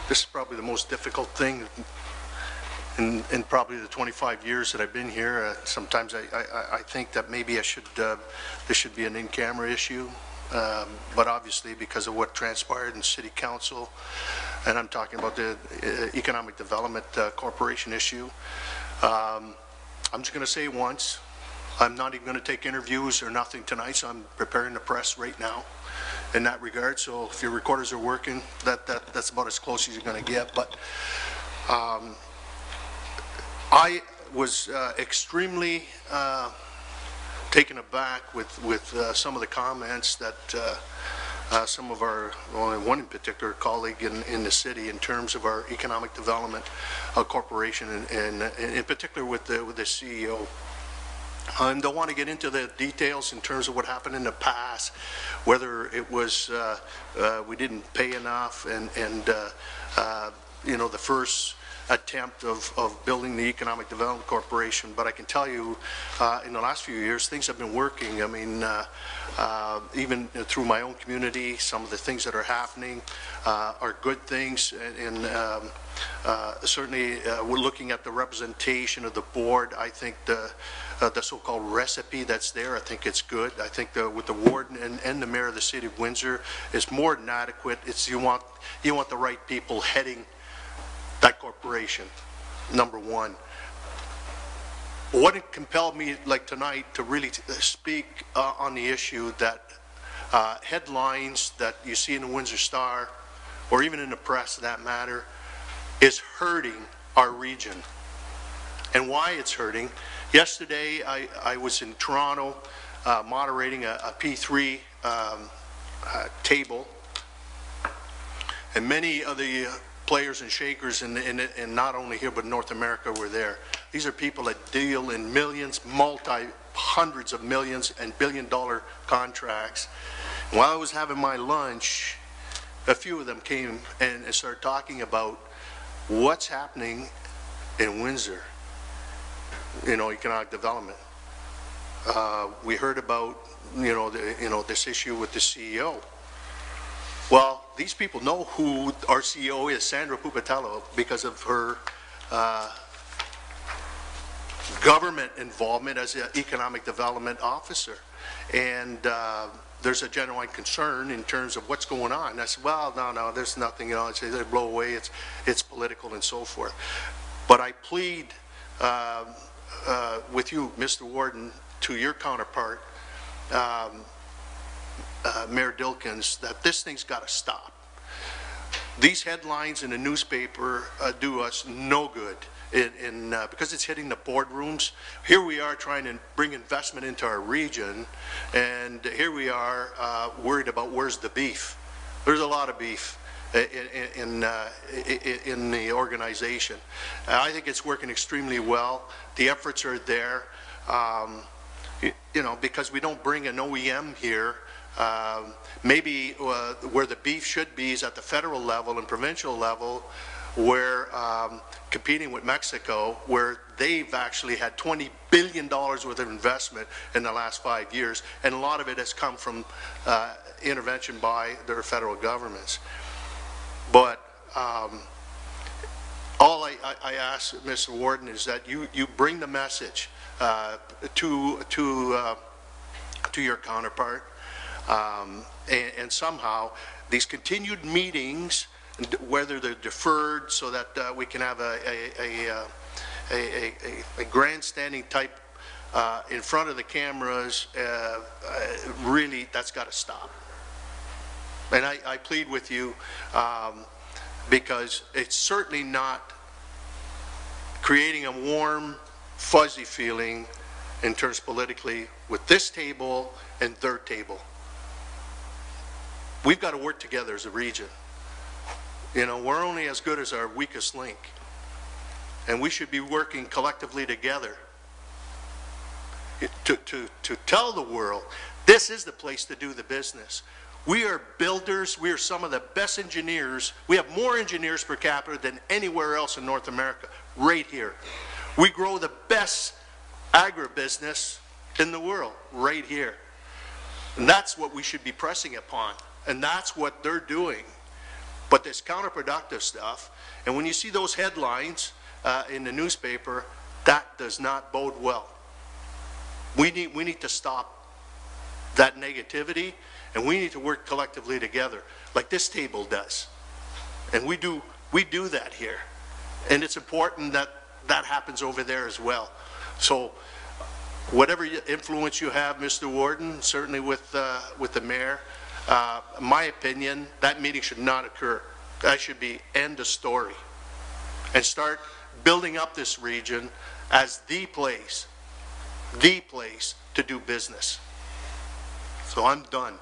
This is probably the most difficult thing in probably the 25 years that I've been here. Sometimes I think that maybe this should be an in-camera issue, but obviously because of what transpired in City Council, and I'm talking about the Economic Development Corporation issue, I'm just going to say once, I'm not even going to take interviews or nothing tonight, so I'm preparing the press right now in that regard. So if your recorders are working, that's about as close as you're going to get. But I was extremely taken aback with some of the comments that some of our, well, one in particular colleague in the city, in terms of our Economic Development Corporation, and in particular with the CEO. I don't want to get into the details in terms of what happened in the past, whether it was we didn't pay enough, and you know, the first attempt of building the Economic Development Corporation. But I can tell you, in the last few years, things have been working. I mean, even through my own community, some of the things that are happening are good things, and certainly we're looking at the representation of the board. I think the so-called recipe that's there, I think it's good. I think with the warden and the mayor of the city of Windsor, is more than adequate. It's you want the right people heading that corporation, number one. What compelled me, like tonight, to really speak on the issue that headlines that you see in the Windsor Star, or even in the press for that matter, is hurting our region. And why it's hurting. Yesterday I was in Toronto moderating a P3 table, and many of the players and shakers and not only here but North America were there. These are people that deal in millions, hundreds of millions and billion-dollar contracts. And while I was having my lunch, a few of them came and started talking about what's happening in Windsor, you know, economic development. We heard about, this issue with the CEO. Well, these people know who our CEO is, Sandra Pupatello, because of her government involvement as an economic development officer. And there's a genuine concern in terms of what's going on. I said, well, no, there's nothing, it's they blow away, it's political and so forth. But I plead with you, Mr. Warden, to your counterpart, Mayor Dilkins, that this thing's got to stop. These headlines in the newspaper do us no good because it's hitting the boardrooms. Here we are trying to bring investment into our region, and here we are worried about where's the beef. There's a lot of beef in the organization. I think it's working extremely well. The efforts are there, because we don't bring an OEM here. Maybe where the beef should be is at the federal level and provincial level, where competing with Mexico, where they've actually had $20 billion worth of investment in the last 5 years, and a lot of it has come from intervention by their federal governments. But all I ask, Mr. Warden, is that you bring the message to your counterpart, and somehow these continued meetings, whether they're deferred so that we can have a grandstanding type in front of the cameras, really, that's got to stop. And I plead with you, because it's certainly not creating a warm, fuzzy feeling in terms politically with this table and their table. We've got to work together as a region. We're only as good as our weakest link, and we should be working collectively together to tell the world this is the place to do the business. We are builders. We are some of the best engineers. We have more engineers per capita than anywhere else in North America, right here. We grow the best agribusiness in the world, right here. And that's what we should be pressing upon. And that's what they're doing. But there's counterproductive stuff, and when you see those headlines in the newspaper, that does not bode well. We need to stop that negativity, and we need to work collectively together, like this table does. And we do that here, and it's important that that happens over there as well. So whatever influence you have, Mr. Warden, certainly with the mayor, my opinion, that meeting should not occur. That should be end of story, and start building up this region as the place to do business. So I'm done.